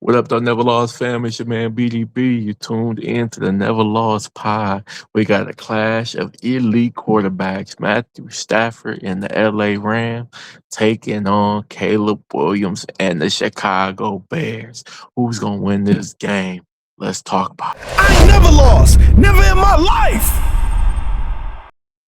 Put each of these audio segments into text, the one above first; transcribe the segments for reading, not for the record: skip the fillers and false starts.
What up, though, NevaLoss fam? It's your man BDB. You tuned in to the NevaLoss pod. We got a clash of elite quarterbacks, Matthew Stafford and the LA Rams, taking on Caleb Williams and the Chicago Bears. Who's going to win this game? Let's talk about it. I ain't never lost. Never in my life.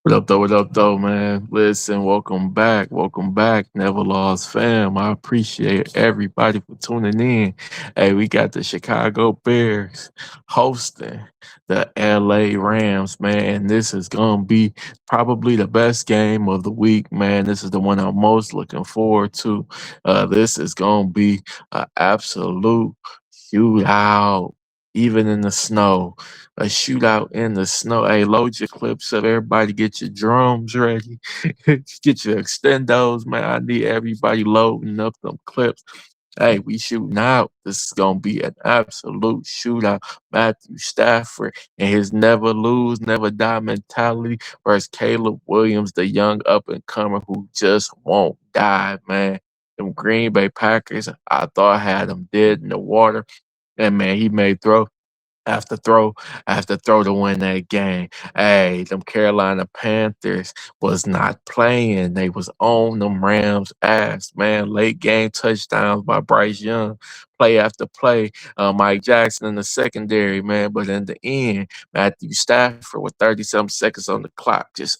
What up, though, man? Listen, welcome back, NevaLoss fam. I appreciate everybody for tuning in. Hey, we got the Chicago Bears hosting the LA Rams, man. This is gonna be probably the best game of the week, man. This is the one I'm most looking forward to. This is gonna be an absolute shootout, even in the snow. A shootout in the snow. Hey, load your clips up. Everybody get your drums ready. Get your extendos, man. I need everybody loading up them clips. Hey, we shooting out. This is gonna be an absolute shootout. Matthew Stafford and his never lose, never die mentality versus Caleb Williams, the young up and comer who just won't die, man. Them Green Bay Packers, I thought had them dead in the water. And man, he made throw after throw after throw to win that game. Hey, them Carolina Panthers was not playing. They was on them Rams' ass, man. Late game touchdowns by Bryce Young, play after play. Mike Jackson in the secondary, man. But in the end, Matthew Stafford with 30-something seconds on the clock. Just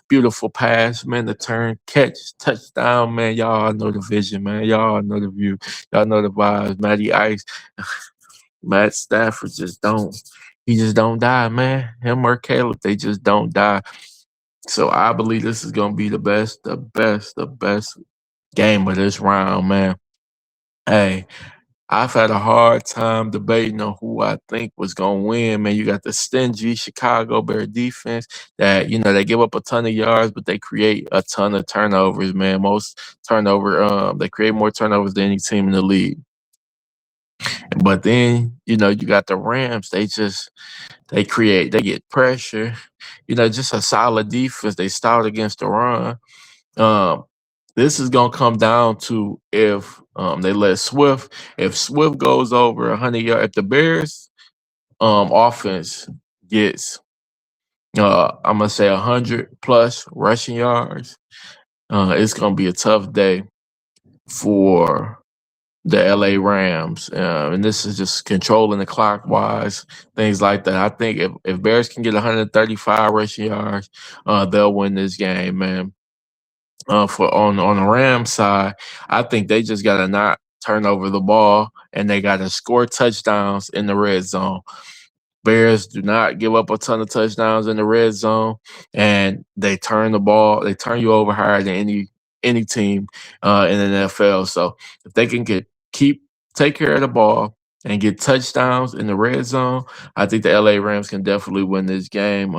beautiful pass, man. The turn, catch, touchdown, man. Y'all know the vision, man. Y'all know the view. Y'all know the vibes. Matty Ice. Matt Stafford he just don't die, man. Him or Caleb, they just don't die. So I believe this is gonna be the best game of this round, man. Hey, I've had a hard time debating on who I think was gonna win, man. You got the stingy Chicago Bear defense that they give up a ton of yards, but they create a ton of turnovers, man. They create more turnovers than any team in the league. But then, you got the Rams. They get pressure. Just a solid defense. They stout against the run. Um, this is gonna come down to if they let Swift. If Swift goes over 100 yards, if the Bears offense gets I'm gonna say 100 plus rushing yards, it's gonna be a tough day for the LA Rams. And this is just controlling the clock wise, things like that. I think if Bears can get 135 rushing yards, they'll win this game, man. For on the Rams side, I think they just gotta not turn over the ball and they gotta score touchdowns in the red zone. Bears do not give up a ton of touchdowns in the red zone, and they turn you over higher than any team in the NFL. So if they can take care of the ball and get touchdowns in the red zone, I think the LA Rams can definitely win this game.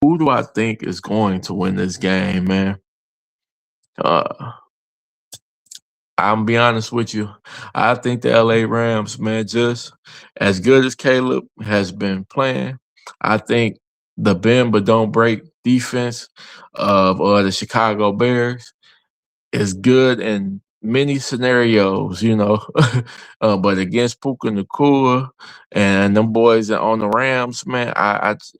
Who do I think is going to win this game, man? Uh, I'm be honest with you. I think the LA Rams, man, just as good as Caleb has been playing, I think the bend but don't break defense of the Chicago Bears is good in many scenarios, but against Puka Nakua and them boys on the Rams, man,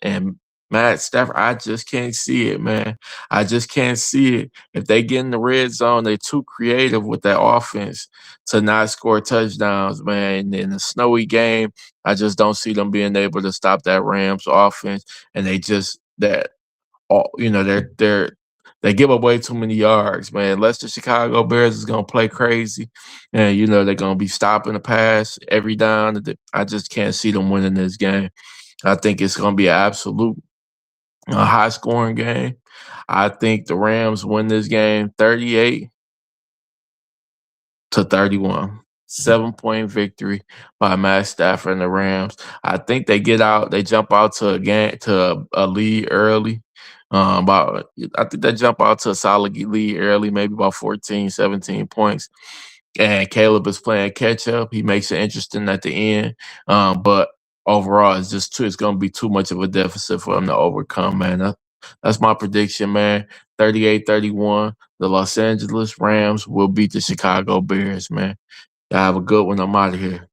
and Matt Stafford, I just can't see it, man. I just can't see it. If they get in the red zone, they're too creative with that offense to not score touchdowns, man. In a snowy game, I just don't see them being able to stop that Rams offense, and they give away too many yards, man. Unless the Chicago Bears is gonna play crazy, and they're gonna be stopping the pass every down. I just can't see them winning this game. I think it's gonna be an absolute high scoring game. I think the Rams win this game 38-31. 7-point victory by Matt Stafford and the Rams. I think they jump out to a lead early. I think they jump out to a solid lead early, maybe about 14, 17 points. And Caleb is playing catch up. He makes it interesting at the end. But overall, it's going to be too much of a deficit for him to overcome, man. That's my prediction, man. 38-31. The Los Angeles Rams will beat the Chicago Bears, man. Y'all have a good one. I'm out of here.